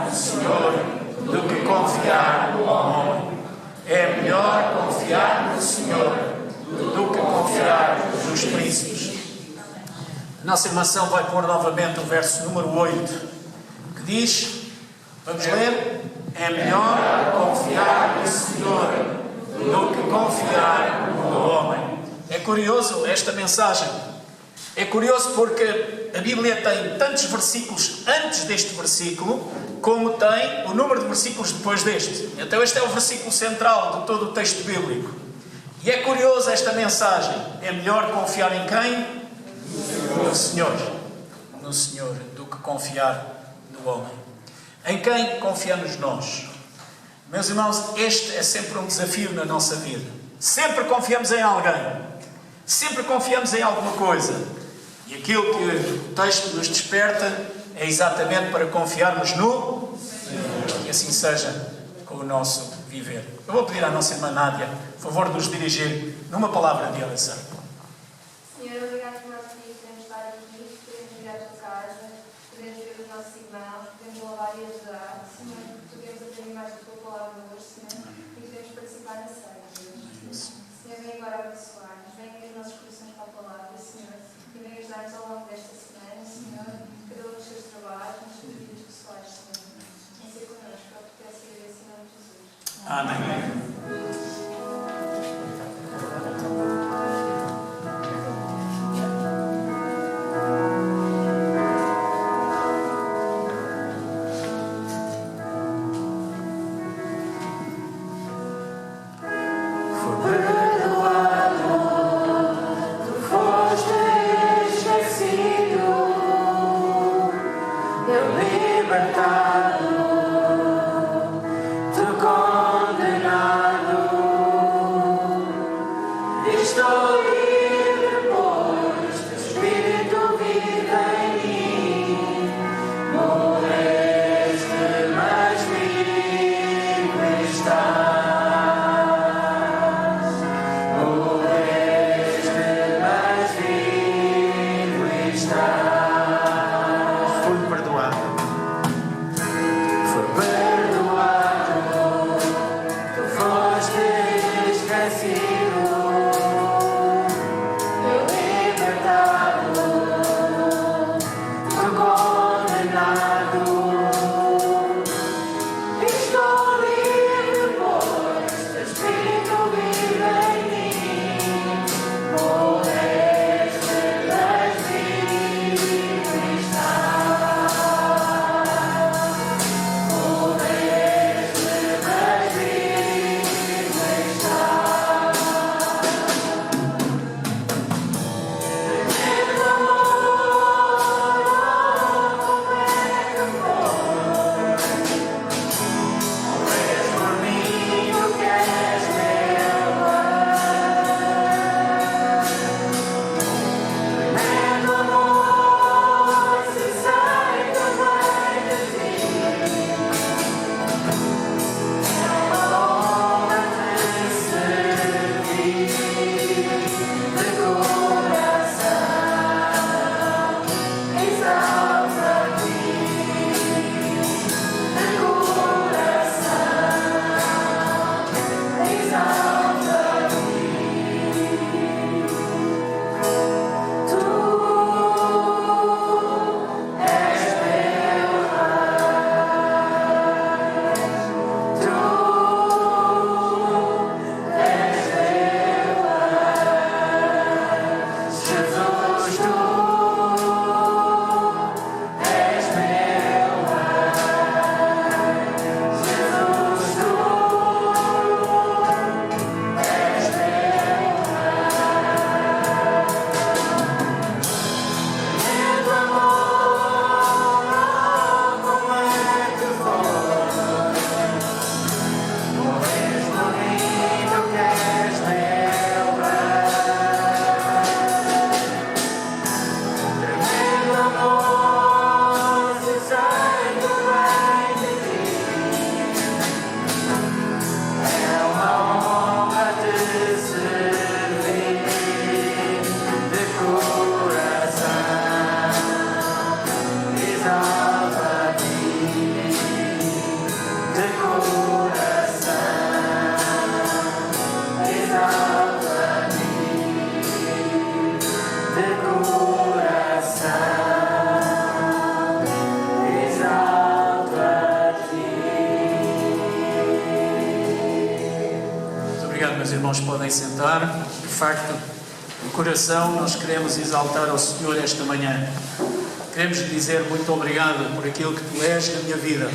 no Senhor do que confiar no homem. É melhor confiar no Senhor do que confiar nos príncipes. A nossa irmãção vai pôr novamente o verso número 8, que diz, vamos ler? É melhor confiar no Senhor do que confiar no homem. É curioso esta mensagem. É curioso porque a Bíblia tem tantos versículos antes deste versículo, como tem o número de versículos depois deste. Então este é o versículo central de todo o texto bíblico. E é curioso esta mensagem. É melhor confiar em quem? No Senhor. No Senhor, do que confiar no homem. Em quem confiamos nós? Meus irmãos, este é sempre um desafio na nossa vida. Sempre confiamos em alguém. Sempre confiamos em alguma coisa. E aquilo que o texto nos desperta é exatamente para confiarmos no Senhor. Que assim seja com o nosso viver. Eu vou pedir à nossa irmã Nádia, por favor, de nos dirigir numa palavra de oração. Senhor, obrigado por nosso dia, podemos estar aqui, podemos ir à tua casa, podemos ver os nossos irmãos, podemos louvar e ajudar. Senhor, podemos aprender mais da tua palavra hoje, Senhor, e podemos participar na ceia, Deus. Senhor, vem agora abençoar-nos, vem abrir os nossos corações para a palavra, Senhor, e vem ajudar-nos ao longo desta semana, Senhor, cada um dos seus trabalhos, nas suas vidas pessoais, Senhor. Vem ser connosco, para o que peço e agradeço em nome de Jesus. Amém. os irmãos podem sentar. De facto, no coração nós queremos exaltar ao Senhor esta manhã. Queremos lhe dizer muito obrigado por aquilo que tu és na minha vida,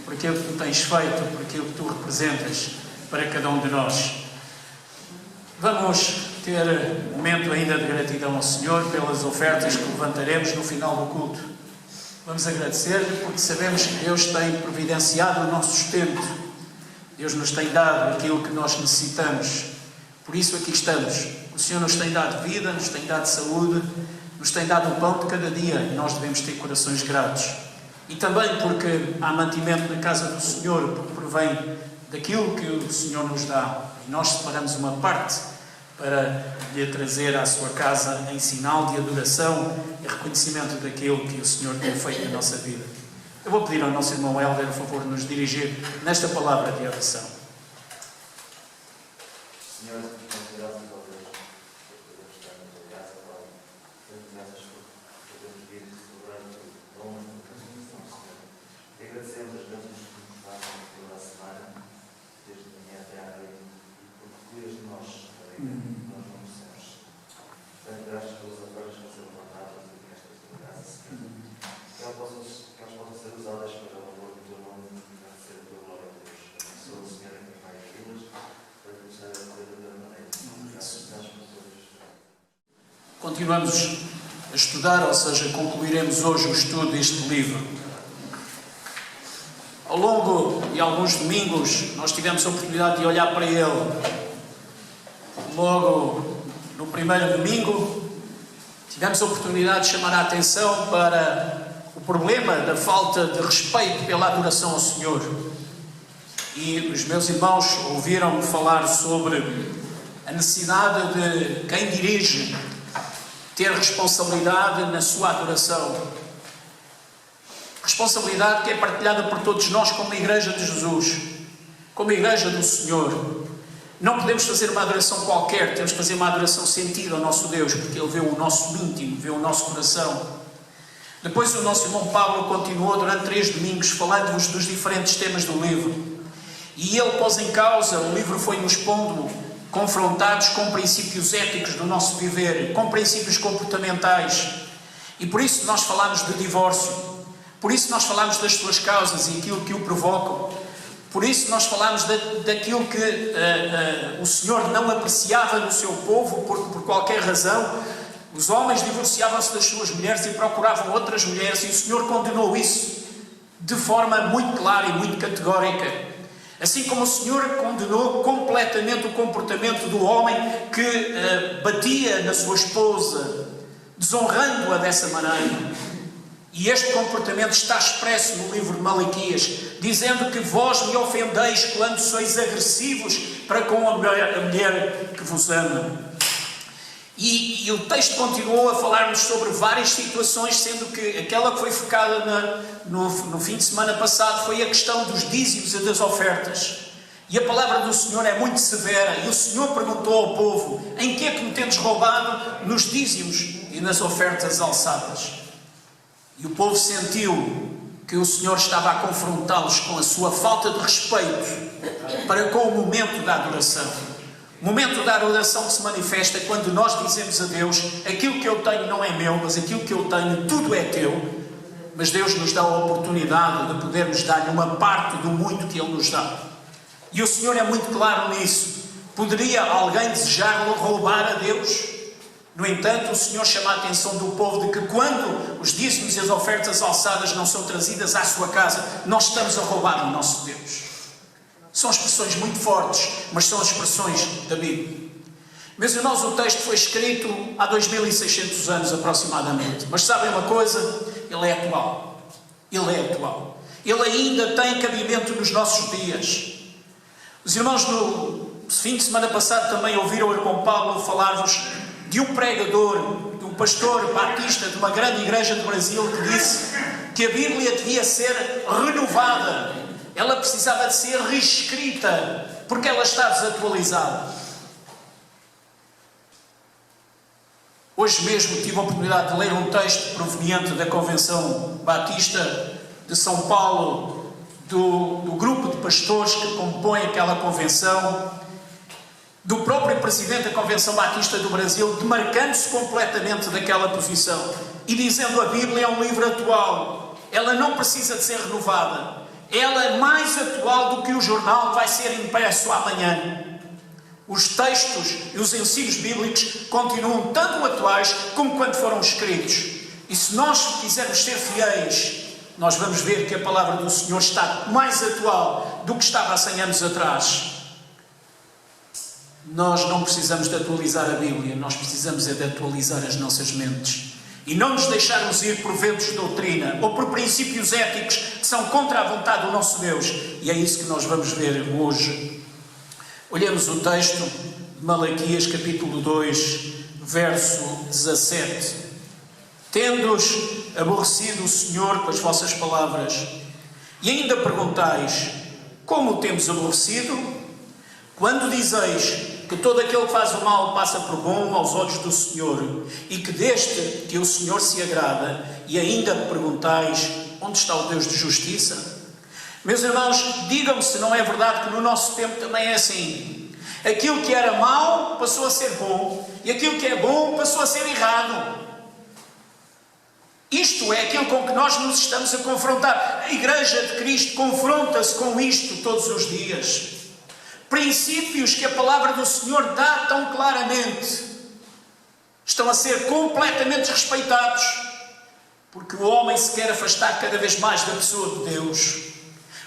por aquilo que tu tens feito, por aquilo que tu representas para cada um de nós. Vamos ter um momento ainda de gratidão ao Senhor pelas ofertas que levantaremos no final do culto. Vamos agradecer-lhe porque sabemos que Deus tem providenciado o nosso sustento. Deus nos tem dado aquilo que nós necessitamos. Por isso aqui estamos. O Senhor nos tem dado vida, nos tem dado saúde, nos tem dado o pão de cada dia e nós devemos ter corações gratos. E também porque há mantimento na casa do Senhor, porque provém daquilo que o Senhor nos dá. E nós separamos uma parte para lhe trazer à sua casa em sinal de adoração e reconhecimento daquilo que o Senhor tem feito na nossa vida. Eu vou pedir ao nosso irmão Helder, por favor, nos dirigir nesta palavra de oração. Senhor, consideramos ao Deus que podemos estar na tua casa, Pai. Graças por podermos vir celebrando o dom da ressurreição, Senhor. E agradecemos as bênçãos que nos fazem toda a semana, desde a manhã até à noite, e porque cuidas de nós, Pai, nós não merecemos. Portanto, graças pelas ofertas que vão ser levantadas aqui nesta tua casa, Senhor. Que elas possam ser usadas para o louvor do teu nome e para ser a tua glória, Deus. Abençoa o Senhor em quem vai ouvi-las, para que nos saiba fazer da melhor maneira. Continuamos a estudar, ou seja, concluiremos hoje o estudo deste livro. Ao longo de alguns domingos, nós tivemos a oportunidade de olhar para ele. Logo no primeiro domingo, tivemos a oportunidade de chamar a atenção para o problema da falta de respeito pela adoração ao Senhor. E os meus irmãos ouviram-me falar sobre a necessidade de quem dirige ter responsabilidade na sua adoração. Responsabilidade que é partilhada por todos nós como a Igreja de Jesus, como a Igreja do Senhor. Não podemos fazer uma adoração qualquer, temos que fazer uma adoração sentida ao nosso Deus, porque Ele vê o nosso íntimo, vê o nosso coração. Depois o nosso irmão Pablo continuou durante 3 domingos falando-vos dos diferentes temas do livro. E ele pôs em causa, o livro foi-nos pondo confrontados com princípios éticos do nosso viver, com princípios comportamentais. E por isso nós falámos de divórcio, por isso nós falámos das suas causas e aquilo que o provocam, por isso nós falámos daquilo que o Senhor não apreciava no seu povo, porque por qualquer razão os homens divorciavam-se das suas mulheres e procuravam outras mulheres, e o Senhor condenou isso de forma muito clara e muito categórica. Assim como o Senhor condenou completamente o comportamento do homem que batia na sua esposa, desonrando-a dessa maneira. E este comportamento está expresso no livro de Malaquias, dizendo que vós me ofendeis quando sois agressivos para com a mulher que vos ama. E o texto continuou a falar-nos sobre várias situações, sendo que aquela que foi focada no fim de semana passado foi a questão dos dízimos e das ofertas. E a palavra do Senhor é muito severa, e o Senhor perguntou ao povo: em que é que me tendes roubado? Nos dízimos e nas ofertas alçadas. E o povo sentiu que o Senhor estava a confrontá-los com a sua falta de respeito para com o momento da adoração. O momento da adoração que se manifesta quando nós dizemos a Deus: aquilo que eu tenho não é meu, mas aquilo que eu tenho tudo é teu. Mas Deus nos dá a oportunidade de podermos dar-lhe uma parte do muito que Ele nos dá. E o Senhor é muito claro nisso. Poderia alguém desejar roubar a Deus? No entanto, o Senhor chama a atenção do povo de que quando os dízimos e as ofertas alçadas não são trazidas à sua casa, nós estamos a roubar o nosso Deus. São expressões muito fortes, mas são expressões da Bíblia. Meus irmãos, o texto foi escrito há 2600 anos aproximadamente. Mas sabem uma coisa? Ele é atual. Ele é atual. Ele ainda tem cabimento nos nossos dias. Os irmãos no fim de semana passado também ouviram o irmão Paulo falar-vos de um pregador, de um pastor batista de uma grande igreja do Brasil, que disse que a Bíblia devia ser renovada. Ela precisava de ser reescrita, porque ela está desatualizada. Hoje mesmo tive a oportunidade de ler um texto proveniente da Convenção Batista de São Paulo, do grupo de pastores que compõe aquela convenção, do próprio presidente da Convenção Batista do Brasil, demarcando-se completamente daquela posição e dizendo: a Bíblia é um livro atual, ela não precisa de ser renovada, ela é mais atual do que o jornal que vai ser impresso amanhã. Os textos e os ensinos bíblicos continuam tanto atuais como quando foram escritos. E se nós quisermos ser fiéis, nós vamos ver que a palavra do Senhor está mais atual do que estava há 100 anos atrás. Nós não precisamos de atualizar a Bíblia, nós precisamos é de atualizar as nossas mentes. E não nos deixarmos ir por ventos de doutrina ou por princípios éticos que são contra a vontade do nosso Deus. E é isso que nós vamos ver hoje. Olhemos o texto de Malaquias, capítulo 2, verso 17. Tendo-os aborrecido o Senhor com as vossas palavras, e ainda perguntais: como o temos aborrecido? Quando dizeis que todo aquele que faz o mal passa por bom aos olhos do Senhor, e que deste que o Senhor se agrada, e ainda perguntais: onde está o Deus de justiça? Meus irmãos, digam-me se não é verdade que no nosso tempo também é assim. Aquilo que era mau passou a ser bom, e aquilo que é bom passou a ser errado. Isto é aquilo com que nós nos estamos a confrontar. A Igreja de Cristo confronta-se com isto todos os dias. Princípios que a palavra do Senhor dá tão claramente estão a ser completamente desrespeitados, porque o homem se quer afastar cada vez mais da pessoa de Deus.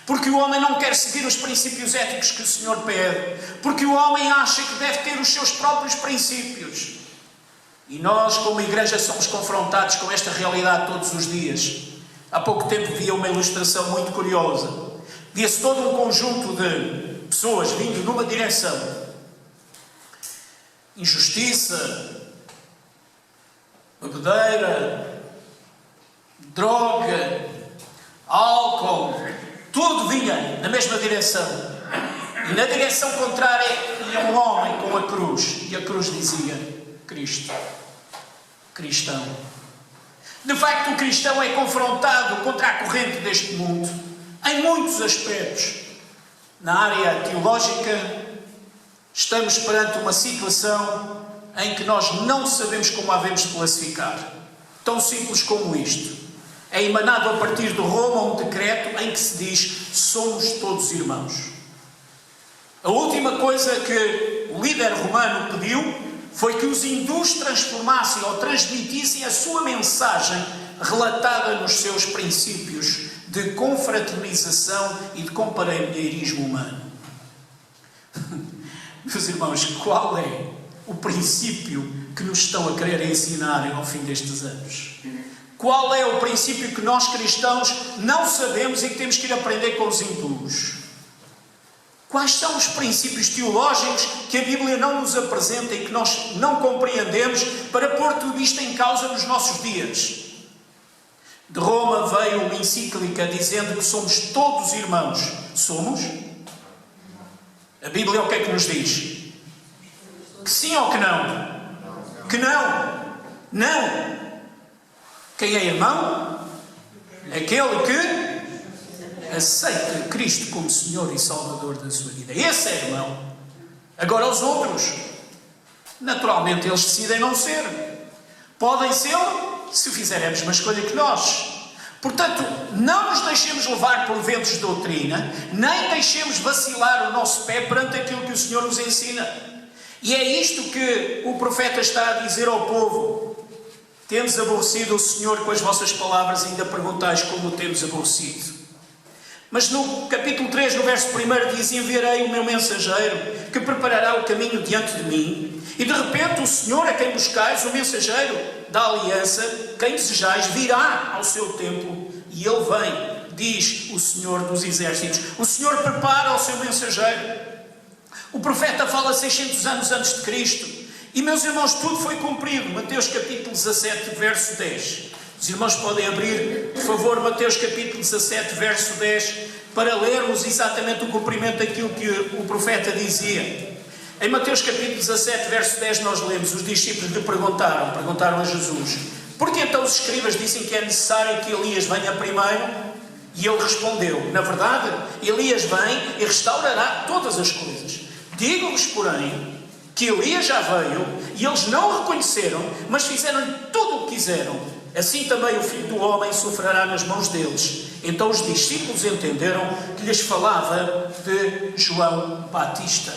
Porque o homem não quer seguir os princípios éticos que o Senhor pede. Porque o homem acha que deve ter os seus próprios princípios. E nós, como igreja, somos confrontados com esta realidade todos os dias. Há pouco tempo via uma ilustração muito curiosa. Via-se todo um conjunto de pessoas vindo numa direção. Injustiça, bebedeira, droga, álcool, tudo vinha na mesma direção. E na direção contrária ia um homem com a cruz. E a cruz dizia: Cristo. Cristão. De facto, o cristão é confrontado contra a corrente deste mundo em muitos aspectos. Na área teológica, estamos perante uma situação em que nós não sabemos como a devemos classificar. Tão simples como isto. É emanado a partir de Roma um decreto em que se diz: somos todos irmãos. A última coisa que o líder romano pediu foi que os hindus transformassem ou transmitissem a sua mensagem relatada nos seus princípios de confraternização e de companheirismo humano. Meus irmãos, qual é o princípio que nos estão a querer ensinar ao fim destes anos? Qual é o princípio que nós cristãos não sabemos e que temos que ir aprender com os hindus? Quais são os princípios teológicos que a Bíblia não nos apresenta e que nós não compreendemos para pôr tudo isto em causa nos nossos dias? De Roma veio uma encíclica dizendo que somos todos irmãos. Somos? A Bíblia o que é que nos diz? Que sim ou que não? Que não. Não. Quem é irmão? Aquele que aceita Cristo como Senhor e Salvador da sua vida. Esse é irmão. Agora os outros, naturalmente eles decidem não ser. Podem ser se fizerem a mesma escolha que nós. Portanto, não nos deixemos levar por ventos de doutrina, nem deixemos vacilar o nosso pé perante aquilo que o Senhor nos ensina. E é isto que o profeta está a dizer ao povo. Temos aborrecido o Senhor com as vossas palavras e ainda perguntais como o temos aborrecido. Mas no capítulo 3, no verso 1, diz: enviarei o meu mensageiro, que preparará o caminho diante de mim. E de repente o Senhor a quem buscais, o mensageiro da aliança, quem desejais, virá ao seu tempo. E ele vem, diz o Senhor dos exércitos. O Senhor prepara o seu mensageiro. O profeta fala 600 anos antes de Cristo. E, meus irmãos, tudo foi cumprido. Mateus capítulo 17, verso 10. Os irmãos podem abrir, por favor, Mateus capítulo 17, verso 10, para lermos exatamente o cumprimento daquilo que o profeta dizia. Em Mateus capítulo 17, verso 10, nós lemos: os discípulos lhe perguntaram a Jesus: porque então os escribas dizem que é necessário que Elias venha primeiro? E ele respondeu: na verdade, Elias vem e restaurará todas as coisas. Digo-vos, porém, que Elias já veio e eles não o reconheceram, mas fizeram tudo o que quiseram. Assim também o Filho do Homem sofrerá nas mãos deles. Então os discípulos entenderam que lhes falava de João Batista.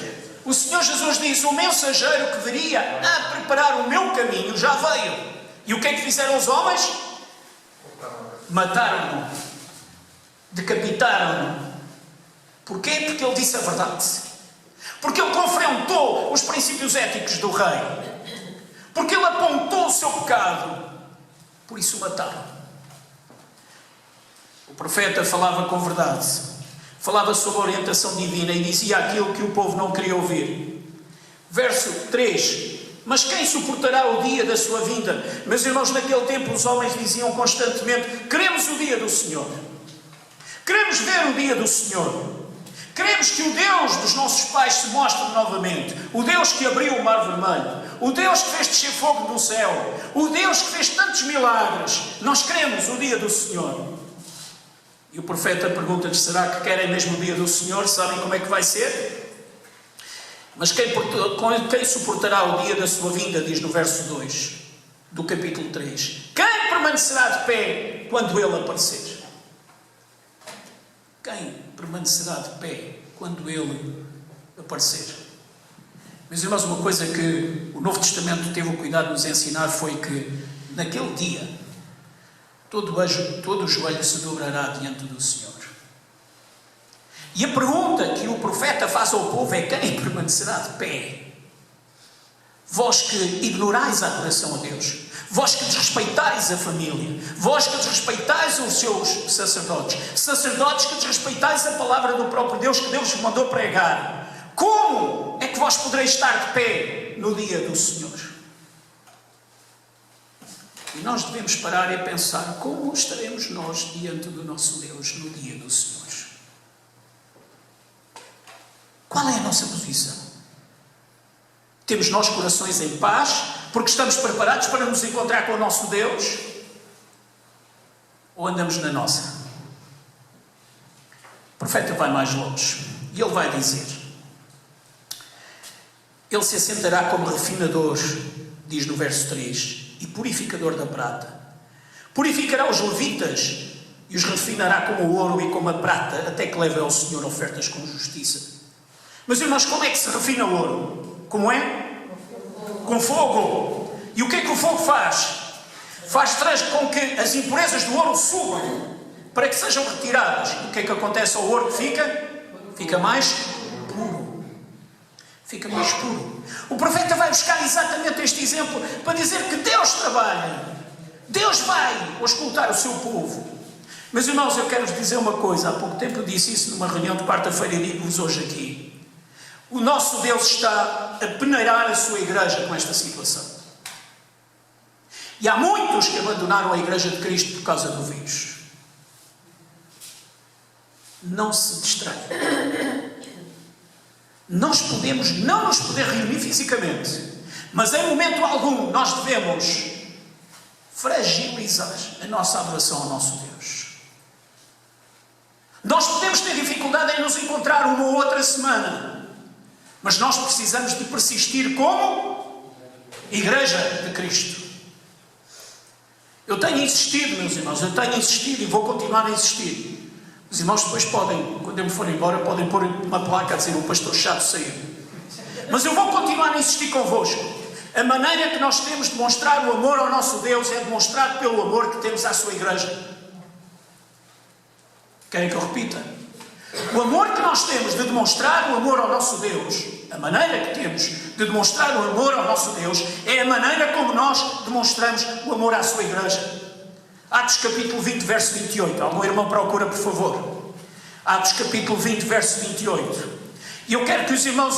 O Senhor Jesus diz: o mensageiro que viria a preparar o meu caminho já veio. E o que é que fizeram os homens? Mataram-no. Decapitaram-no. Porquê? Porque ele disse a verdade. Porque ele confrontou os princípios éticos do rei. Porque ele apontou o seu pecado. Por isso o mataram. O profeta falava com verdade. Falava sobre a orientação divina e dizia aquilo que o povo não queria ouvir. Verso 3. Mas quem suportará o dia da sua vinda? Meus irmãos, naquele tempo os homens diziam constantemente: queremos o dia do Senhor. Queremos ver o dia do Senhor. Queremos que o Deus dos nossos pais se mostre novamente. O Deus que abriu o mar vermelho. O Deus que fez descer fogo do céu. O Deus que fez tantos milagres. Nós queremos o dia do Senhor. E o profeta pergunta-lhes: será que querem mesmo o dia do Senhor? Sabem como é que vai ser? Mas quem suportará o dia da sua vinda, diz no verso 2 do capítulo 3. Quem permanecerá de pé quando ele aparecer? Quem permanecerá de pé quando ele aparecer? Meus irmãos, uma coisa que o Novo Testamento teve o cuidado de nos ensinar foi que, naquele dia, todo o joelho se dobrará diante do Senhor. E a pergunta que o profeta faz ao povo é: quem permanecerá de pé? Vós que ignorais a adoração a Deus, vós que desrespeitais a família, vós que desrespeitais os seus sacerdotes que desrespeitais a palavra do próprio Deus que Deus vos mandou pregar, como é que vós podereis estar de pé no dia do Senhor? E nós devemos parar e pensar: como estaremos nós diante do nosso Deus no dia do Senhor? Qual é a nossa posição? Temos nós corações em paz, porque estamos preparados para nos encontrar com o nosso Deus? Ou andamos na nossa? O profeta vai mais longe e ele vai dizer: ele se assentará como refinador, diz no verso 3, e purificador da prata. Purificará os levitas e os refinará como o ouro e como a prata, até que leve ao Senhor ofertas com justiça. Mas irmãos, como é que se refina o ouro? Como é? Com fogo. E o que é que o fogo faz? Faz com que as impurezas do ouro subam, para que sejam retiradas. E o que é que acontece ao ouro que fica? Fica mais puro. Fica mais puro. O profeta vai buscar exatamente este exemplo para dizer que Deus trabalha. Deus vai auscultar o seu povo. Meus irmãos, eu quero-vos dizer uma coisa. Há pouco tempo eu disse isso numa reunião de quarta-feira e digo-vos hoje aqui. O nosso Deus está a peneirar a sua igreja com esta situação. E há muitos que abandonaram a igreja de Cristo por causa do vírus. Não se distraiam. Nós podemos não nos poder reunir fisicamente, mas em momento algum nós devemos fragilizar a nossa adoração ao nosso Deus. Nós podemos ter dificuldade em nos encontrar uma ou outra semana, mas nós precisamos de persistir como Igreja de Cristo. Eu tenho insistido, meus irmãos, e vou continuar a insistir. Os irmãos depois podem, quando eu me for embora, podem pôr uma placa a dizer: o pastor chato saiu. Mas eu vou continuar a insistir convosco. A maneira que nós temos de mostrar o amor ao nosso Deus é demonstrado pelo amor que temos à sua igreja. Querem que eu repita? O amor que nós temos de demonstrar o amor ao nosso Deus, a maneira que temos de demonstrar o amor ao nosso Deus, é a maneira como nós demonstramos o amor à sua igreja. Atos capítulo 20, verso 28. Algum irmão procura, por favor. Atos capítulo 20, verso 28. E eu quero que os irmãos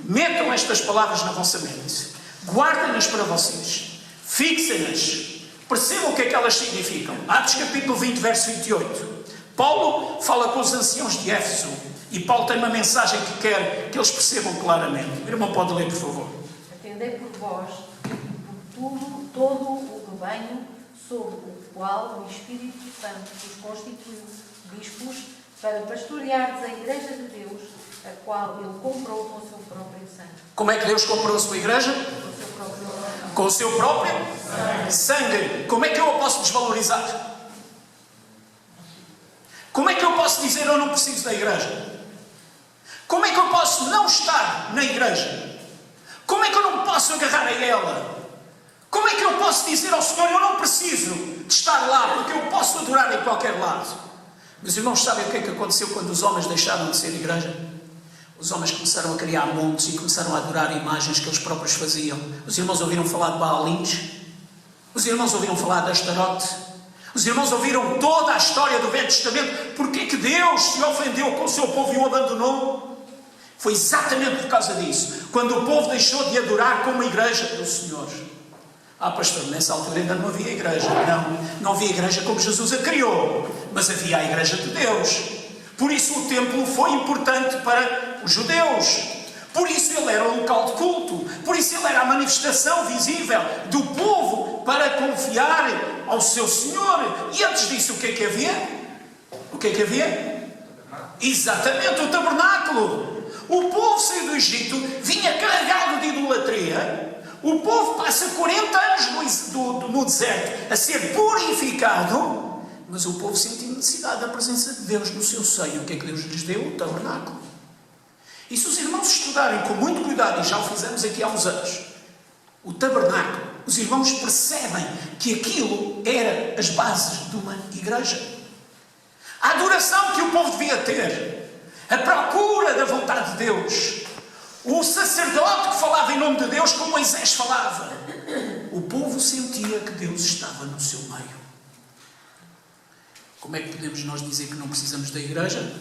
metam estas palavras na vossa mente. Guardem-nas para vocês. Fixem-nas. Percebam o que é que elas significam. Atos capítulo 20, verso 28. Paulo fala com os anciãos de Éfeso. E Paulo tem uma mensagem que quer que eles percebam claramente. O irmão pode ler, por favor. Atendei por vós, por todo o rebanho, sobre o qual o Espírito Santo vos constituiu bispos, para pastoreardes a Igreja de Deus, a qual Ele comprou com o seu próprio sangue. Como é que Deus comprou a sua igreja? Com o seu próprio sangue. Com o seu próprio sangue. Como é que eu a posso desvalorizar? Como é que eu posso dizer eu não preciso da igreja? Como é que eu posso não estar na igreja? Como é que eu não posso agarrar a ela? Como é que eu posso dizer ao Senhor, eu não preciso de estar lá, porque eu posso adorar em qualquer lado? Meus irmãos, sabem o que é que aconteceu quando os homens deixaram de ser igreja? Os homens começaram a criar montes e começaram a adorar imagens que eles próprios faziam. Os irmãos ouviram falar de Baalins? Os irmãos ouviram falar de Astarote? Os irmãos ouviram toda a história do Velho Testamento? Porquê que Deus se ofendeu com o seu povo e o abandonou? Foi exatamente por causa disso. Quando o povo deixou de adorar como a igreja do Senhor. Pastor, nessa altura ainda não havia igreja. Não havia igreja como Jesus a criou. Mas havia a igreja de Deus. Por isso o templo foi importante para os judeus. Por isso ele era um local de culto. Por isso ele era a manifestação visível do povo para confiar ao seu Senhor. E antes disso o que é que havia? O que é que havia? Exatamente, o tabernáculo. O povo saiu do Egito, vinha carregado de idolatria. O povo passa 40 anos no deserto a ser purificado, mas o povo sentiu necessidade da presença de Deus no seu seio. O que é que Deus lhes deu? O tabernáculo. E se os irmãos estudarem com muito cuidado, e já o fizemos aqui há uns anos, o tabernáculo, os irmãos percebem que aquilo era as bases de uma igreja. A adoração que o povo devia ter, a procura da vontade de Deus, o sacerdote que falava em nome de Deus como Moisés falava. O povo sentia que Deus estava no seu meio. Como é que podemos nós dizer que não precisamos da igreja?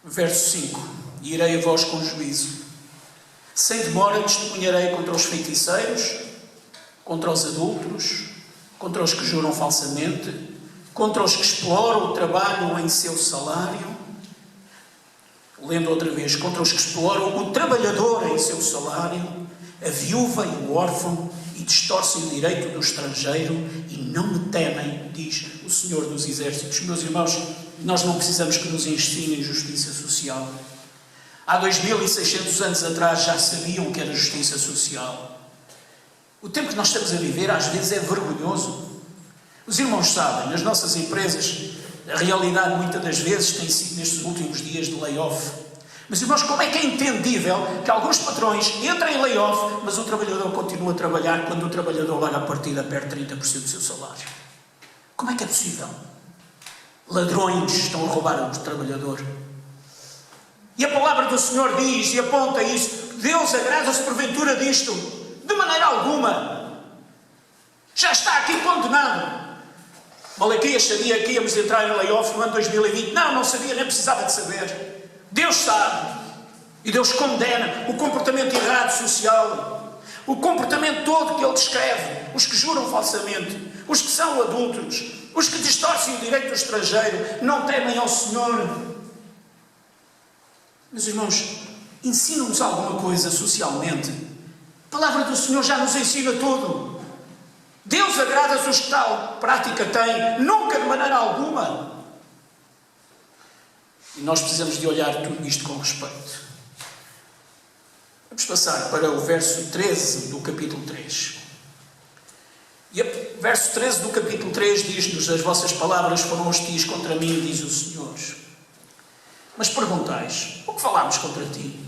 Verso 5. Irei a vós com juízo. Sem demora testemunharei contra os feiticeiros, contra os adúlteros, contra os que juram falsamente, contra os que exploram o trabalho em seu salário. Lendo outra vez, contra os que exploram o trabalhador em seu salário, a viúva e o órfão, e distorcem o direito do estrangeiro, e não me temem, diz o Senhor dos Exércitos. Meus irmãos, nós não precisamos que nos ensinem justiça social. Há 2600 anos atrás já sabiam o que era justiça social. O tempo que nós estamos a viver às vezes é vergonhoso. Os irmãos sabem, nas nossas empresas, a realidade muitas das vezes tem sido nestes últimos dias de layoff. Mas irmãos, como é que é entendível que alguns patrões entrem em layoff, mas o trabalhador continua a trabalhar quando o trabalhador logo à partida perde 30% do seu salário? Como é que é possível? Ladrões estão a roubar o trabalhador. E a palavra do Senhor diz e aponta isso. Deus agrada-se porventura disto? De maneira alguma. Já está aqui condenado. Malaquias sabia que íamos entrar em layoff no ano 2020. Não sabia, nem precisava de saber. Deus sabe. E Deus condena o comportamento errado social. O comportamento todo que Ele descreve. Os que juram falsamente. Os que são adúlteros. Os que distorcem o direito do estrangeiro. Não temem ao Senhor. Meus irmãos, ensinam-nos alguma coisa socialmente. A palavra do Senhor já nos ensina tudo. Deus agrada-se os que tal prática têm, nunca de maneira alguma. E nós precisamos de olhar tudo isto com respeito. Vamos passar para o verso 13 do capítulo 3. E o verso 13 do capítulo 3 diz-nos: as vossas palavras foram hostis contra mim, diz o Senhor. Mas perguntais, o que falámos contra ti?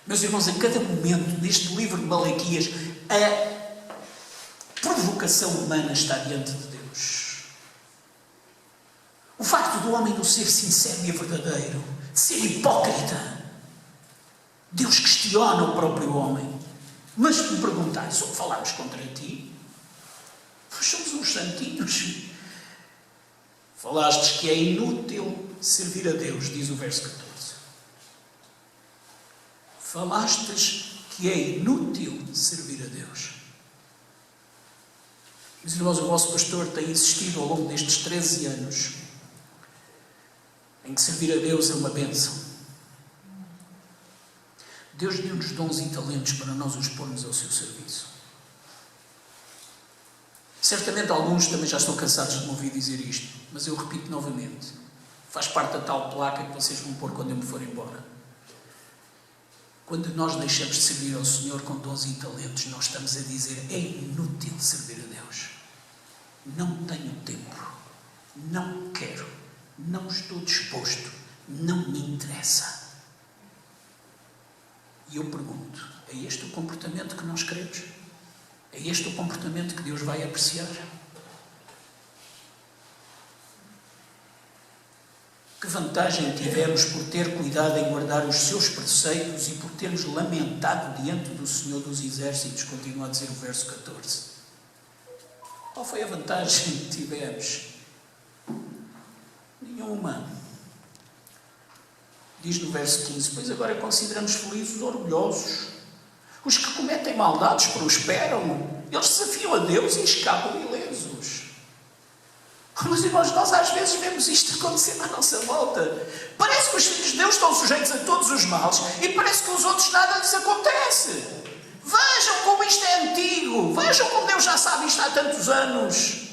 Meus irmãos, em cada momento neste livro de Malaquias, a provocação humana está diante de Deus. O facto do homem não ser sincero e verdadeiro, de ser hipócrita. Deus questiona o próprio homem. Mas se me perguntais, o que falámos contra ti? Nós somos uns santinhos. Falastes que é inútil servir a Deus, diz o verso 14. Falastes que é inútil servir a Deus. Meus irmãos, o vosso pastor tem insistido ao longo destes 13 anos em que servir a Deus é uma bênção. Deus deu-nos dons e talentos para nós os pormos ao seu serviço. Certamente alguns também já estão cansados de me ouvir dizer isto, mas eu repito novamente. Faz parte da tal placa que vocês vão pôr quando eu me for embora. Quando nós deixamos de servir ao Senhor com dons e talentos, nós estamos a dizer: é inútil servir a Deus. Não tenho tempo. Não quero. Não estou disposto. Não me interessa. E eu pergunto: é este o comportamento que nós queremos? É este o comportamento que Deus vai apreciar? Que vantagem tivemos por ter cuidado em guardar os seus preceitos e por termos lamentado diante do Senhor dos Exércitos, continua a dizer o verso 14. Qual foi a vantagem que tivemos? Nenhuma. Diz no verso 15: pois agora consideramos felizes os orgulhosos. Os que cometem maldades prosperam. Eles desafiam a Deus e escapam ilesos. Mas, irmãos, nós às vezes vemos isto acontecer à nossa volta. Parece que os filhos de Deus estão sujeitos a todos os males e parece que os outros nada lhes acontece. Vejam como isto é antigo. Vejam como Deus já sabe isto há tantos anos.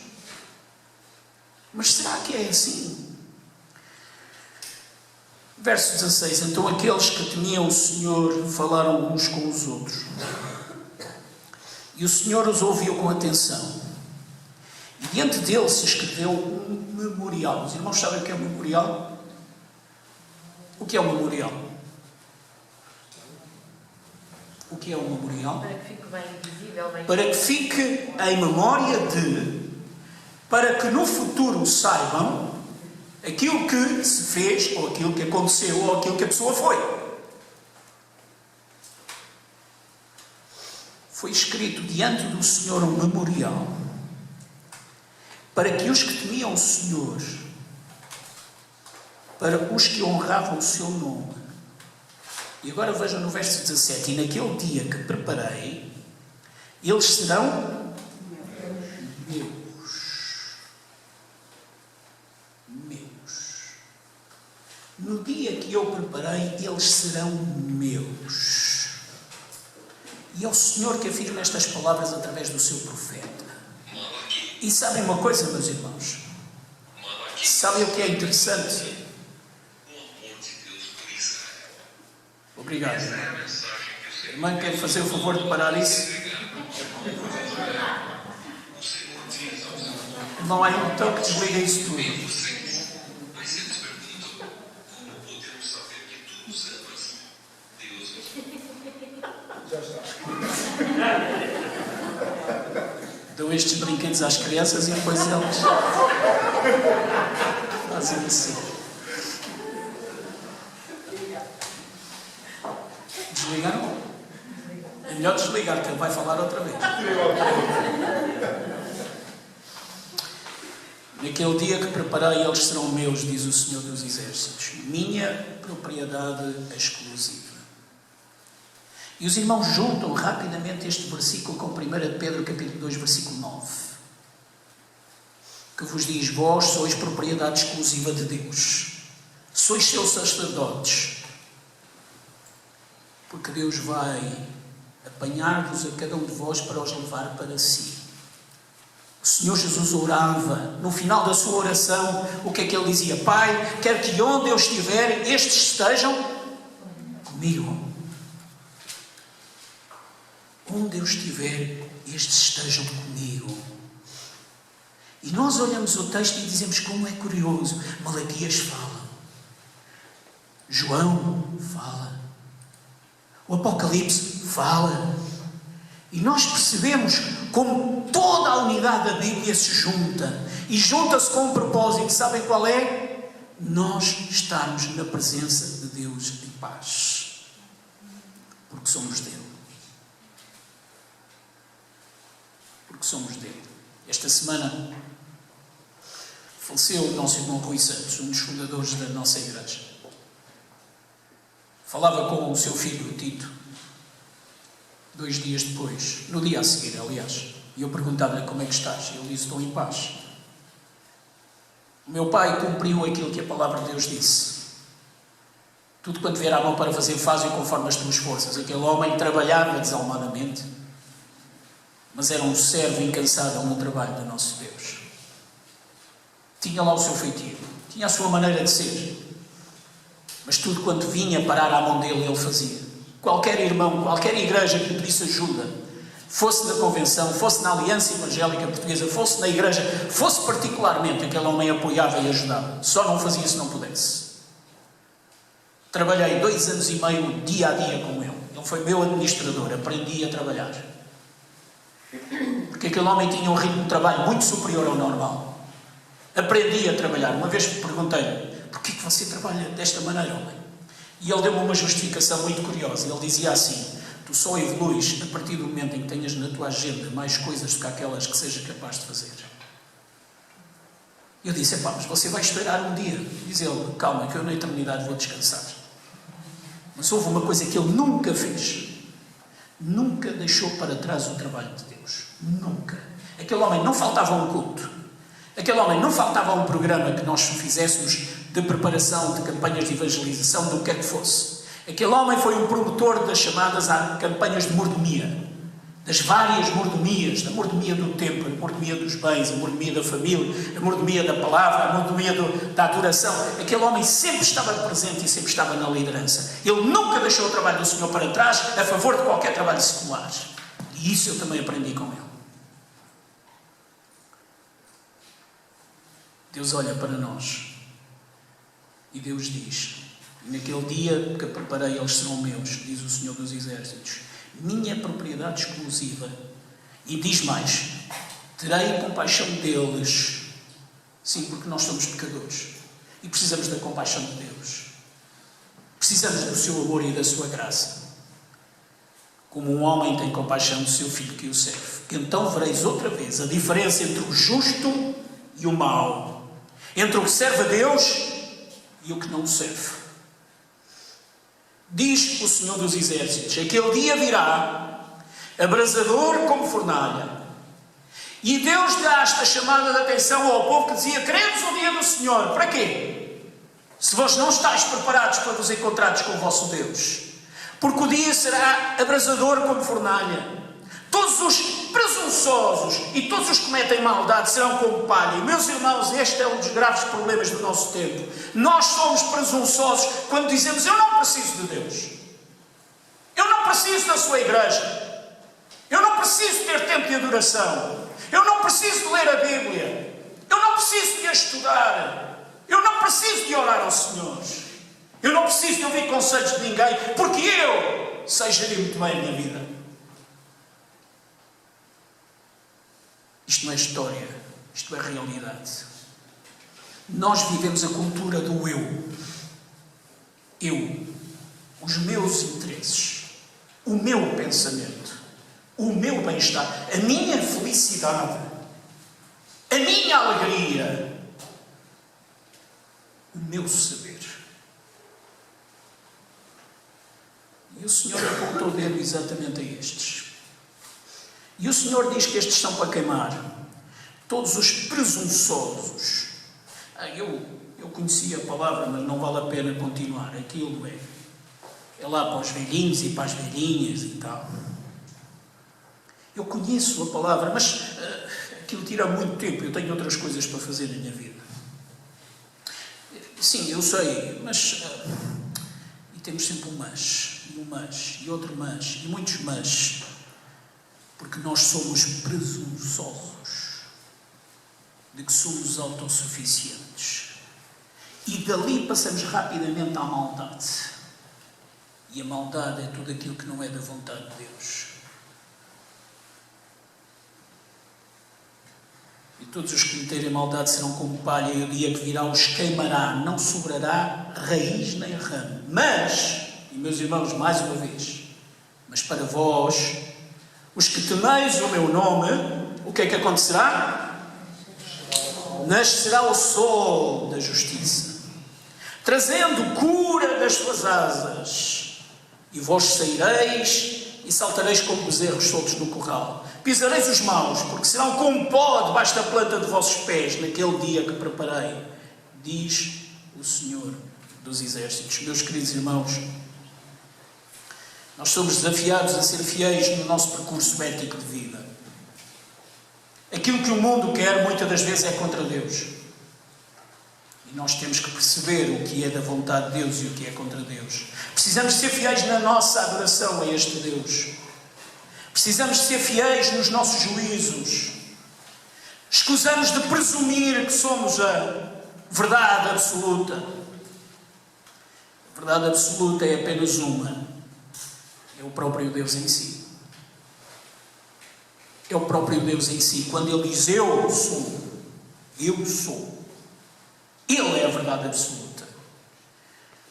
Mas será que é assim? Verso 16. Então aqueles que temiam o Senhor falaram uns com os outros. E o Senhor os ouviu com atenção. E diante dele se escreveu um memorial. Os irmãos sabem o que é um memorial? O que é um memorial? O que é um memorial? Para que fique bem visível, bem... Para que fique em memória de... Para que no futuro saibam aquilo que se fez, ou aquilo que aconteceu, ou aquilo que a pessoa foi. Foi escrito diante do Senhor um memorial, para que os que temiam o Senhor, para os que honravam o seu nome. E agora vejam no verso 17: e naquele dia que preparei, eles serão meus. No dia que eu preparei, eles serão meus. E é o Senhor que afirma estas palavras através do seu profeta. E sabem uma coisa, meus irmãos? Sabem o que é interessante? Obrigado. A irmã quer fazer o favor de parar isso? Não há um botão que desliga isso tudo. Dão estes brinquedos às crianças e depois eles fazem assim. Desligaram? É melhor desligar, que ele vai falar outra vez. Naquele dia que preparei, eles serão meus, diz o Senhor dos Exércitos. Minha propriedade exclusiva. E os irmãos juntam rapidamente este versículo com 1 Pedro capítulo 2, versículo 9. Que vos diz: vós sois propriedade exclusiva de Deus. Sois seus sacerdotes. Porque Deus vai apanhar-vos a cada um de vós para os levar para si. O Senhor Jesus orava. No final da sua oração, o que é que ele dizia? Pai, quero que onde eu estiver, estes estejam comigo. Onde eu estiver, estes estejam comigo. E nós olhamos o texto e dizemos como é curioso. Malaquias fala. João fala. O Apocalipse fala. E nós percebemos como toda a unidade da Bíblia se junta. E junta-se com um propósito. Sabem qual é? Nós estarmos na presença de Deus em paz. Porque somos dele. Porque somos dele. Esta semana faleceu o nosso irmão Rui Santos, um dos fundadores da nossa igreja. Falava com o seu filho, o Tito, 2 dias depois, no dia a seguir, aliás, e eu perguntava-lhe: como é que estás? E ele disse: estou em paz. O meu pai cumpriu aquilo que a palavra de Deus disse. Tudo quanto vier à mão para fazer, faz-o conforme as tuas forças. Aquele homem trabalhava desalmadamente. mas era um servo incansável no trabalho do nosso Deus. Tinha lá o seu feitio, tinha a sua maneira de ser, mas tudo quanto vinha parar à mão dele, ele fazia. Qualquer irmão, qualquer igreja que lhe pedisse ajuda, fosse na convenção, fosse na Aliança Evangélica Portuguesa, fosse na igreja, fosse particularmente, aquele homem apoiava e ajudava. Só não fazia se não pudesse. Trabalhei 2 anos e meio, dia a dia, com ele. Ele foi meu administrador, aprendi a trabalhar. Porque aquele homem tinha um ritmo de trabalho muito superior ao normal. Aprendi a trabalhar. Uma vez perguntei-lhe: porquê que você trabalha desta maneira, homem? E ele deu-me uma justificação muito curiosa. Ele dizia assim: tu só evoluís a partir do momento em que tenhas na tua agenda mais coisas do que aquelas que seja capaz de fazer. Eu disse: epá, mas você vai esperar um dia. Diz ele: calma, que eu na eternidade vou descansar. Mas houve uma coisa que ele nunca fez. Nunca deixou para trás o trabalho de Deus. Nunca. Aquele homem não faltava um culto. Aquele homem não faltava um programa que nós fizéssemos de preparação, de campanhas de evangelização, do que é que fosse. Aquele homem foi um promotor das chamadas campanhas de mordomia. Das várias mordomias. Da mordomia do tempo, a mordomia dos bens, a mordomia da família, a mordomia da palavra, a mordomia da adoração. Aquele homem sempre estava presente e sempre estava na liderança. Ele nunca deixou o trabalho do Senhor para trás a favor de qualquer trabalho secular. E isso eu também aprendi com ele. Deus olha para nós e Deus diz: naquele dia que preparei, eles serão meus, diz o Senhor dos Exércitos, minha propriedade exclusiva. E diz mais: terei compaixão deles. Sim, porque nós somos pecadores e precisamos da compaixão de Deus. Precisamos do seu amor e da sua graça. Como um homem tem compaixão do seu filho que o serve. Então vereis outra vez a diferença entre o justo e o mau, entre o que serve a Deus e o que não o serve. Diz o Senhor dos Exércitos: aquele dia virá, abrasador como fornalha. E Deus dá esta chamada de atenção ao povo que dizia: queremos o dia do Senhor. Para quê? Se vós não estáis preparados para vos encontrares com o vosso Deus. Porque o dia será abrasador como fornalha. Todos os presunçosos e todos os que cometem maldade serão como palha. E, meus irmãos, este é um dos graves problemas do nosso tempo. Nós somos presunçosos quando dizemos: eu não preciso de Deus. Eu não preciso da sua igreja. Eu não preciso ter tempo de adoração. Eu não preciso de ler a Bíblia. Eu não preciso de a estudar. Eu não preciso de orar ao Senhor. Eu não preciso de ouvir conselhos de ninguém, porque eu sei gerir muito bem a minha vida. Isto não é história, isto é realidade. Nós vivemos a cultura do eu. Eu, os meus interesses, o meu pensamento, o meu bem-estar, a minha felicidade, a minha alegria, o meu saber. E o Senhor apontou o dedo exatamente a estes. E o Senhor diz que estes são para queimar. Todos os presunçosos. Eu conhecia a palavra, mas não vale a pena continuar. Aquilo é lá para os velhinhos e para as velhinhas e tal. Eu conheço a palavra, mas aquilo tira muito tempo. Eu tenho outras coisas para fazer na minha vida. Sim, eu sei, mas... e temos sempre um mas, e um mas, e outro mas, e muitos mas. Porque nós somos presunçosos de que somos autossuficientes. E dali passamos rapidamente à maldade. E a maldade é tudo aquilo que não é da vontade de Deus. E todos os que cometerem maldade serão como palha, e o dia que virá os queimará, não sobrará raiz nem ramo. Mas, e meus irmãos, mais uma vez, mas para vós, os que temeis o meu nome, o que é que acontecerá? Nascerá o sol da justiça, trazendo cura das suas asas, e vós saireis e saltareis como bezerros soltos no curral. Pisareis os maus, porque serão como pó debaixo da planta de vossos pés, naquele dia que preparei, diz o Senhor dos Exércitos. Meus queridos irmãos, nós somos desafiados a ser fiéis no nosso percurso ético de vida. Aquilo que o mundo quer muitas das vezes é contra Deus. E nós temos que perceber o que é da vontade de Deus e o que é contra Deus. Precisamos ser fiéis na nossa adoração a este Deus. Precisamos ser fiéis nos nossos juízos. Escusamos de presumir que somos a verdade absoluta. A verdade absoluta é apenas uma. É o próprio Deus em si. É o próprio Deus em si. Quando Ele diz eu sou, eu sou. Ele é a verdade absoluta.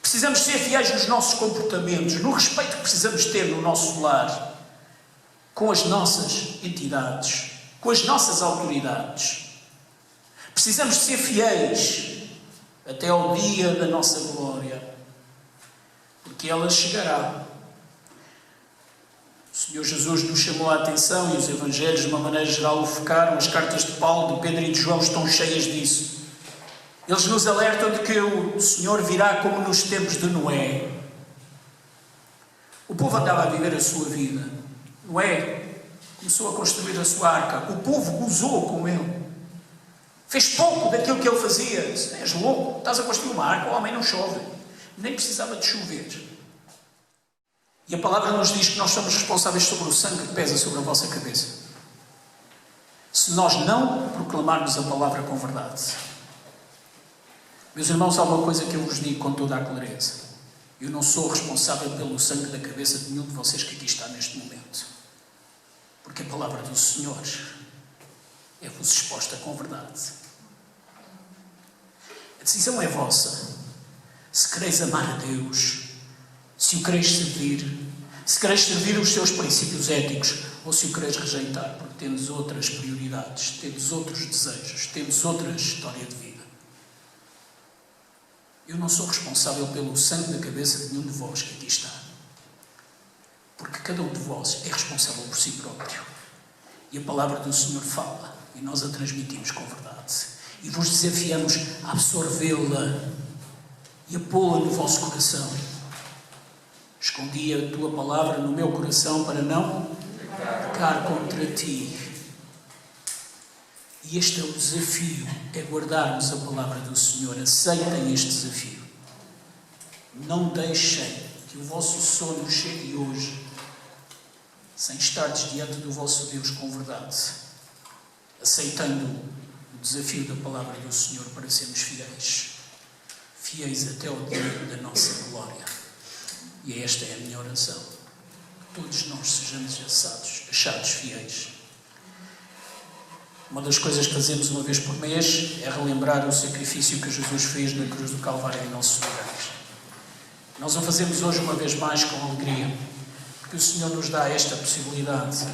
Precisamos ser fiéis nos nossos comportamentos, no respeito que precisamos ter no nosso lar, com as nossas entidades, com as nossas autoridades. Precisamos ser fiéis até ao dia da nossa glória, porque ela chegará. O Senhor Jesus nos chamou a atenção e os Evangelhos, de uma maneira geral, o focaram. As cartas de Paulo, de Pedro e de João estão cheias disso. Eles nos alertam de que o Senhor virá como nos tempos de Noé. O povo andava a viver a sua vida. Noé começou a construir a sua arca. O povo gozou com ele. Fez pouco daquilo que ele fazia. Disse, és louco, estás a construir uma arca, o homem não chove. Nem precisava de chover. E a palavra nos diz que nós somos responsáveis sobre o sangue que pesa sobre a vossa cabeça. Se nós não proclamarmos a palavra com verdade. Meus irmãos, há uma coisa que eu vos digo com toda a clareza. Eu não sou responsável pelo sangue da cabeça de nenhum de vocês que aqui está neste momento. Porque a palavra do Senhor é-vos exposta com verdade. A decisão é vossa. Se quereis amar a Deus, se o quereis servir, se quereis servir os seus princípios éticos, ou se o quereis rejeitar, porque temos outras prioridades, temos outros desejos, temos outra história de vida. Eu não sou responsável pelo sangue da cabeça de nenhum de vós que aqui está. Porque cada um de vós é responsável por si próprio. E a palavra do Senhor fala, e nós a transmitimos com verdade. E vos desafiamos a absorvê-la e a pô-la no vosso coração. Escondi a tua palavra no meu coração para não pecar contra ti. E este é o desafio, é guardarmos a palavra do Senhor. Aceitem este desafio. Não deixem que o vosso sono chegue hoje sem estardes diante do vosso Deus com verdade. Aceitando o desafio da palavra do Senhor para sermos fiéis. Fiéis até ao dia da nossa glória. E esta é a minha oração. Que todos nós sejamos achados fiéis. Uma das coisas que fazemos uma vez por mês é relembrar o sacrifício que Jesus fez na cruz do Calvário em nossos lugares. Nós o fazemos hoje uma vez mais com alegria, porque o Senhor nos dá esta possibilidade,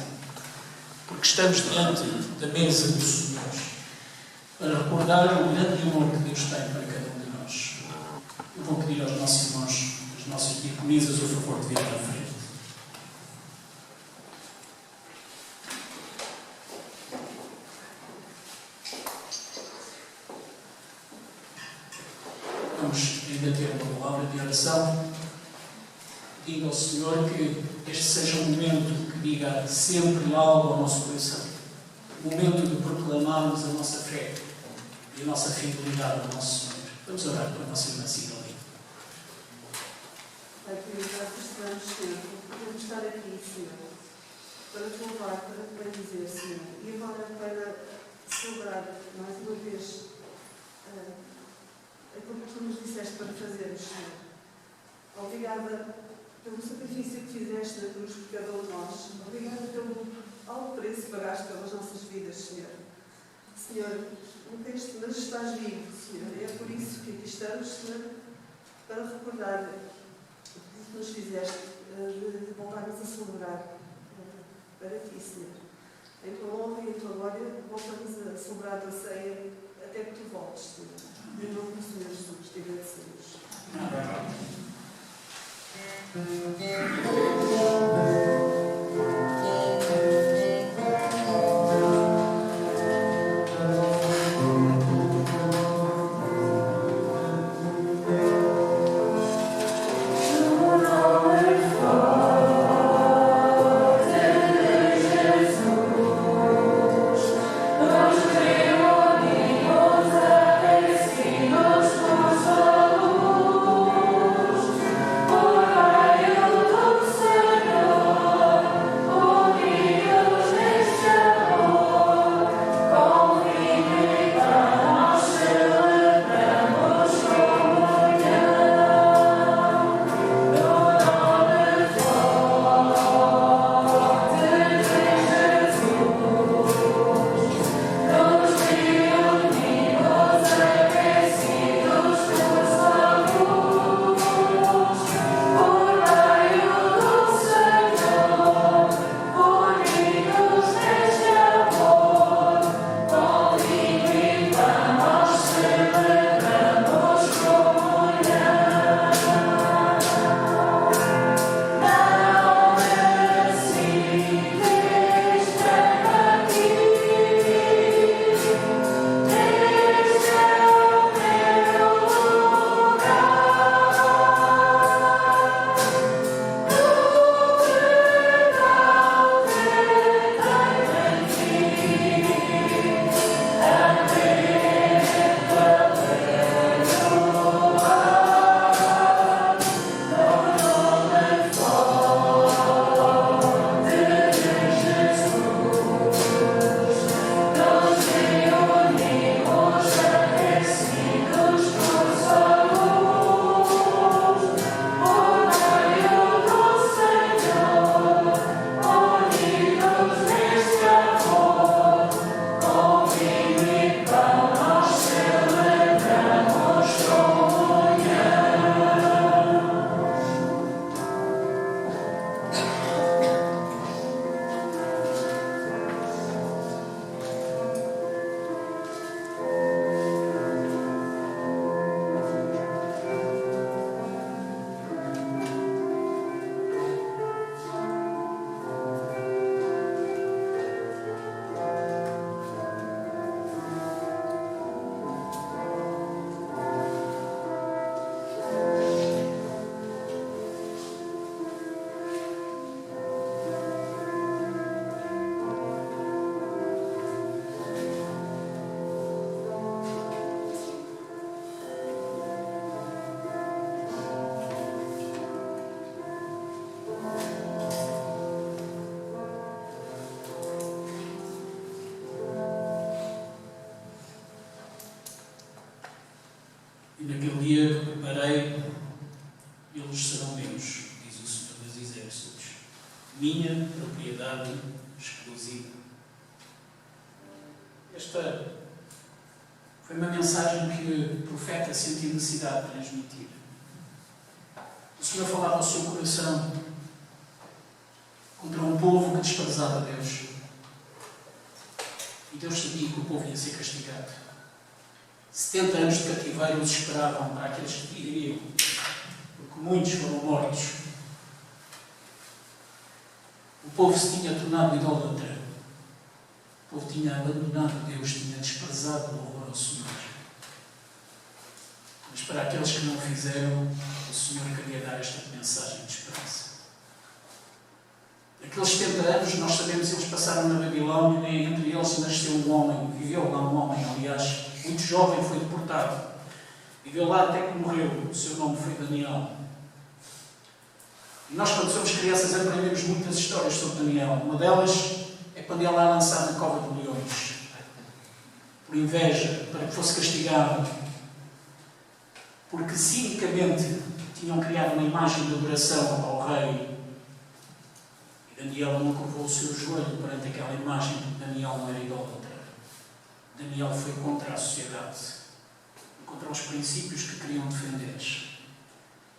porque estamos diante da mesa do Senhor, para recordar o grande amor que Deus tem para cada um de nós. Eu vou pedir aos nossos irmãos, às nossas diaconisas, o favor de vir à frente. Vamos ainda ter uma palavra de oração. Digo ao Senhor que este seja um momento que diga sempre algo ao nosso coração. Um momento de proclamarmos a nossa fé e a nossa fidelidade ao nosso Senhor. Vamos orar para a nossa irmã Cidalia. Pai querido, graças te damos, Senhor, por podermos estar aqui, Senhor, para te louvar, para te bendizer, Senhor, e agora para celebrar mais uma vez aquilo que tu nos disseste para fazermos, Senhor. Obrigada pelo sacrifício que fizeste na cruz por cada um de nós. Obrigada pelo alto preço que pagaste pelas nossas vidas, Senhor. Senhor, mas estás vivo, Senhor. É por isso que aqui estamos, Senhor, para recordar o que nos fizeste, de voltarmos a celebrar para ti, Senhor. Em tua honra e em tua glória, voltamos a celebrar a tua ceia até que tu voltes, Senhor. Em nome do Senhor Jesus, te agradecemos. Amém. Jesus, E naquele dia que preparei, eles serão meus, diz o Senhor dos Exércitos, minha propriedade exclusiva. Esta foi uma mensagem que o profeta sentiu necessidade de transmitir. O Senhor falava ao seu coração contra um povo que desprezava Deus. E Deus sabia que o povo ia ser castigado. 70 anos de cativeiro os esperavam para aqueles que viriam, porque muitos foram mortos. O povo se tinha tornado idólatra. O povo tinha abandonado Deus, tinha desprezado o louvor ao Senhor. Mas para aqueles que não o fizeram, o Senhor queria dar esta mensagem de esperança. Naqueles 70 anos, nós sabemos que eles passaram na Babilónia e entre eles nasceu um homem, viveu lá um homem, aliás, muito jovem, foi deportado. Viveu lá até que morreu. O seu nome foi Daniel. E nós, quando somos crianças, aprendemos muitas histórias sobre Daniel. Uma delas é quando ele é lançado na cova de leões. Por inveja, para que fosse castigado. Porque cinicamente tinham criado uma imagem de adoração ao rei. E Daniel não curvou o seu joelho perante aquela imagem, porque Daniel não era idólatra. Daniel foi contra a sociedade, contra os princípios que queriam defender.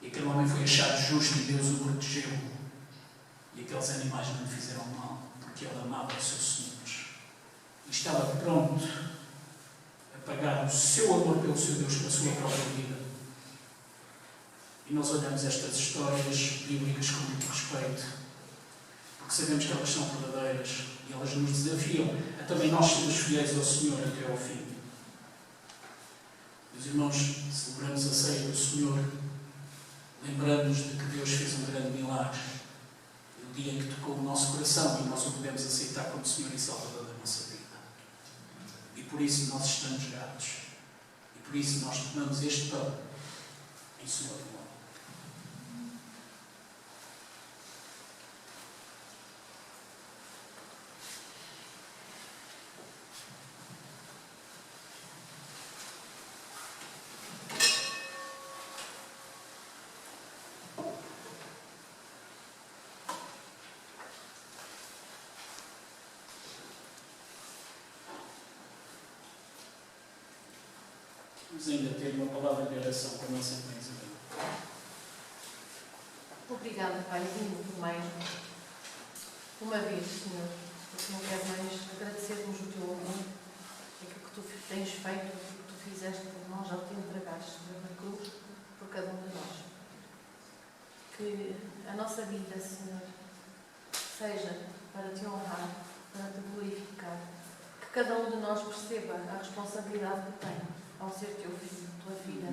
E aquele homem foi achado justo e Deus o protegeu. E aqueles animais não lhe fizeram mal, porque ele amava o seu Senhor. E estava pronto a pagar o seu amor pelo seu Deus com a sua própria vida. E nós olhamos estas histórias bíblicas com muito respeito, porque sabemos que elas são verdadeiras e elas nos desafiam a também nós sermos fiéis ao Senhor até ao fim. Meus irmãos, celebramos a ceia do Senhor, lembrando-nos de que Deus fez um grande milagre no dia em que tocou o nosso coração e nós o podemos aceitar como Senhor e Salvador da nossa vida. E por isso nós estamos gratos. E por isso nós tomamos este pão em sua memória. Vamos ainda ter uma palavra de oração com a nossa irmã Isabel. Obrigada, Paizinho, por mais uma vez, Senhor, porque não quero mais agradecermos o teu amor, aquilo que tu tens feito, aquilo que tu fizeste por nós, ao te entregaste na cruz, por cada um de nós. Que a nossa vida, Senhor, seja para te honrar, para te glorificar, que cada um de nós perceba a responsabilidade que tem ao ser teu filho, tua filha,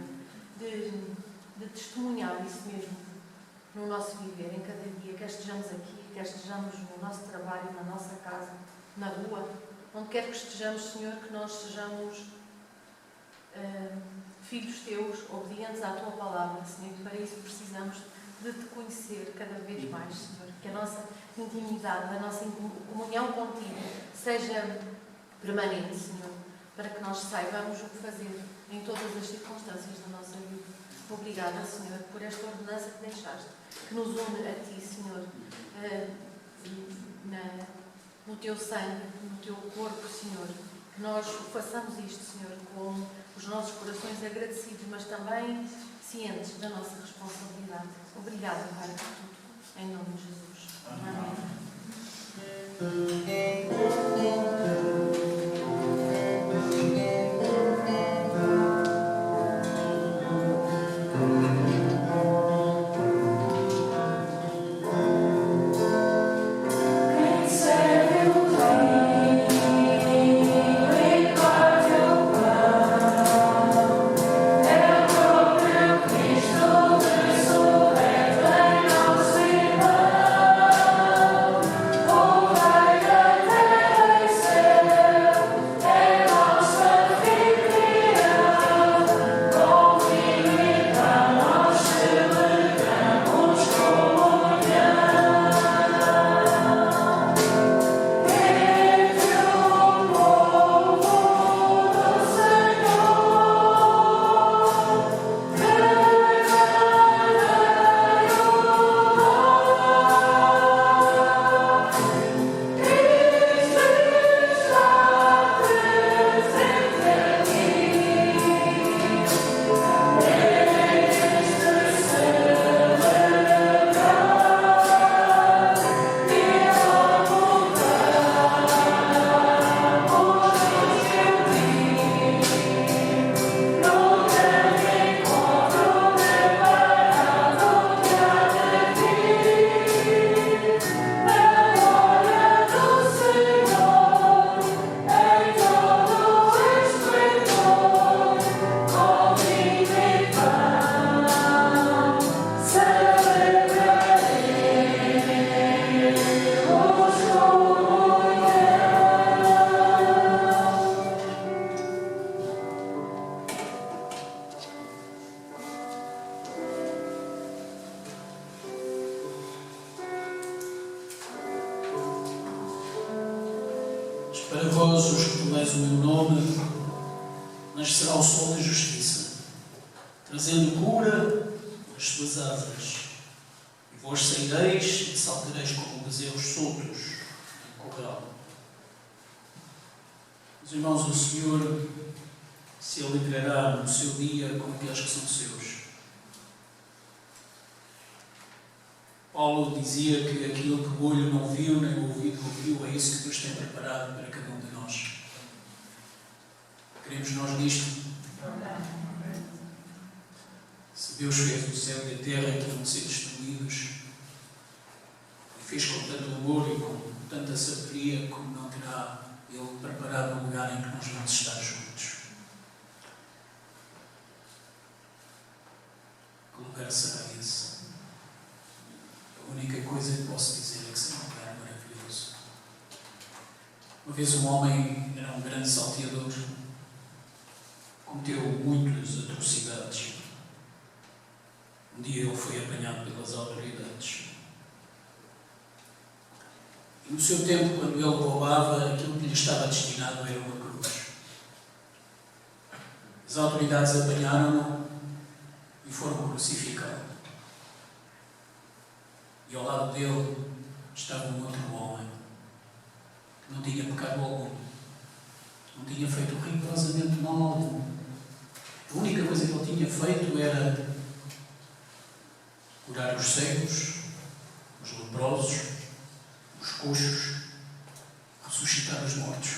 de testemunhar isso mesmo no nosso viver, em cada dia, quer estejamos aqui, quer estejamos no nosso trabalho, na nossa casa, na rua, onde quer que estejamos, Senhor, que nós sejamos filhos teus, obedientes à tua palavra, Senhor, e para isso precisamos de te conhecer cada vez mais, Senhor, que a nossa intimidade, a nossa comunhão contigo seja permanente, Senhor, para que nós saibamos o que fazer em todas as circunstâncias da nossa vida. Obrigada, Senhor, por esta ordenança que deixaste, que nos une a Ti, Senhor, no Teu sangue, no Teu corpo, Senhor. Que nós façamos isto, Senhor, com os nossos corações agradecidos, mas também cientes da nossa responsabilidade. Obrigada, Pai, por tudo. Em nome de Jesus. Amém. Oh, Para vós, os que tomais o meu nome, nascerá o sol da justiça, trazendo cura nas suas asas. E vós saireis e saltareis como bezerros soltos em corral. Meus irmãos, o Senhor se alegrará no seu dia com aqueles que são seus. Paulo dizia que aquilo que o olho não viu, nem o ouvido ouviu, é isso que Deus tem preparado para cada um de nós. Queremos nós nisto? Se Deus fez o céu e a terra que iam ser destruídos, e fez com tanto amor e com tanta sabedoria, como não terá Ele preparado um lugar em que nós vamos estar juntos? Que lugar será esse? A única coisa que posso dizer é que será um lugar maravilhoso. Uma vez um homem era um grande salteador, cometeu muitas atrocidades. Um dia ele foi apanhado pelas autoridades. E no seu tempo, quando ele roubava, aquilo que lhe estava destinado era uma cruz. As autoridades apanharam-no e foram crucificá-lo. E ao lado dele estava um outro homem que não tinha pecado algum, não tinha feito rigorosamente mal algum. A única coisa que ele tinha feito era curar os cegos, os leprosos, os coxos, ressuscitar os mortos.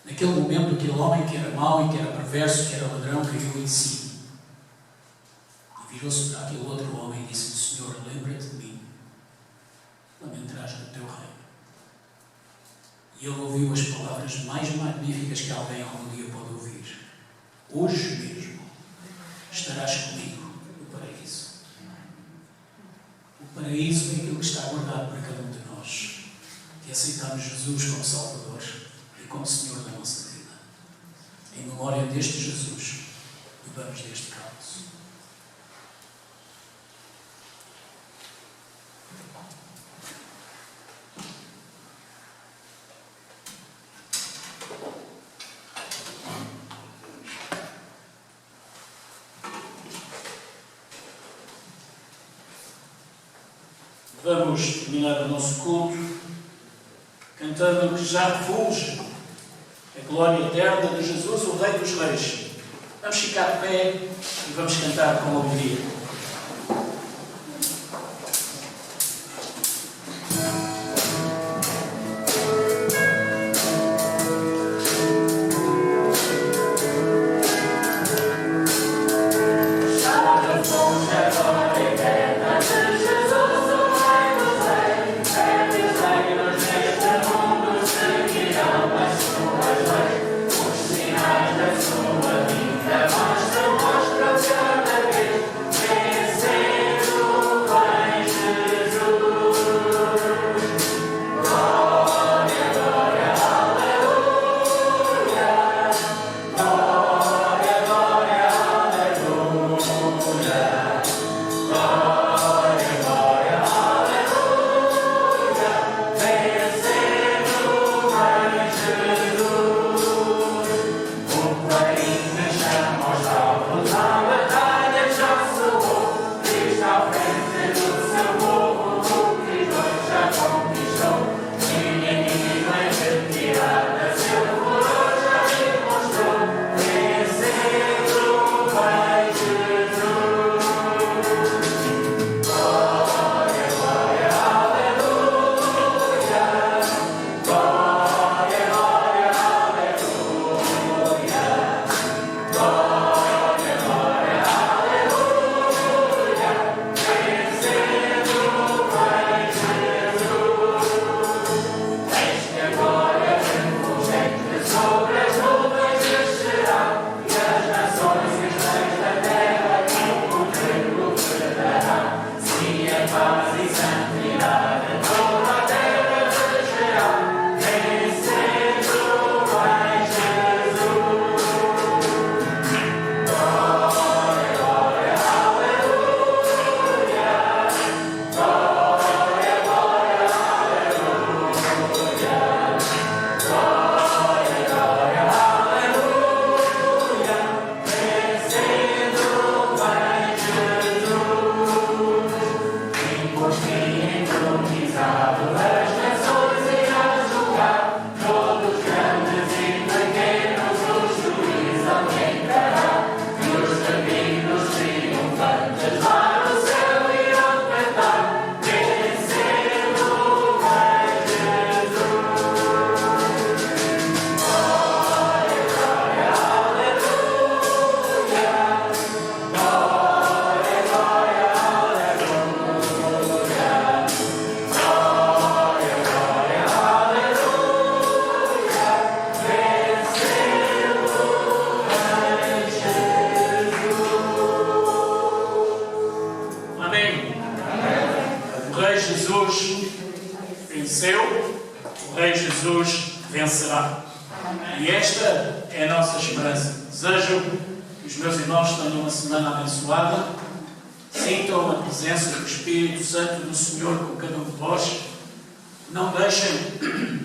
Naquele momento, aquele homem que era mau e que era perverso, que era ladrão, caiu em si. E virou-se para aquele outro homem e disse-lhe: Senhor, lembra-te de mim quando entrares no teu reino. E ele ouviu as palavras mais magníficas que alguém algum dia pode ouvir. Hoje mesmo estarás comigo no paraíso. O paraíso é aquilo que está guardado para cada um de nós, que aceitamos Jesus como Salvador e como Senhor da nossa vida. Em memória deste Jesus, bebamos deste cálice. Vamos terminar o nosso culto cantando que já refulge a glória eterna de Jesus, o Rei dos Reis. Vamos ficar de pé e vamos cantar com alegria. Mostra cada vez venceu, o Rei Jesus vencerá. E esta é a nossa esperança. Desejo que os meus irmãos tenham uma semana abençoada, sintam a presença do Espírito Santo do Senhor com cada um de vós, não deixem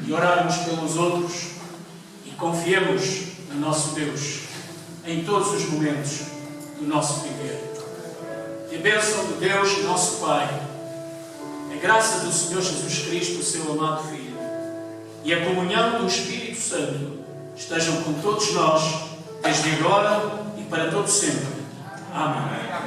de orar uns pelos outros e confiemos no nosso Deus em todos os momentos do nosso viver. Que a bênção de Deus, nosso Pai, a graça do Senhor Jesus Cristo, o seu amado Filho, e a comunhão do Espírito Santo estejam com todos nós, desde agora e para todo sempre. Amém.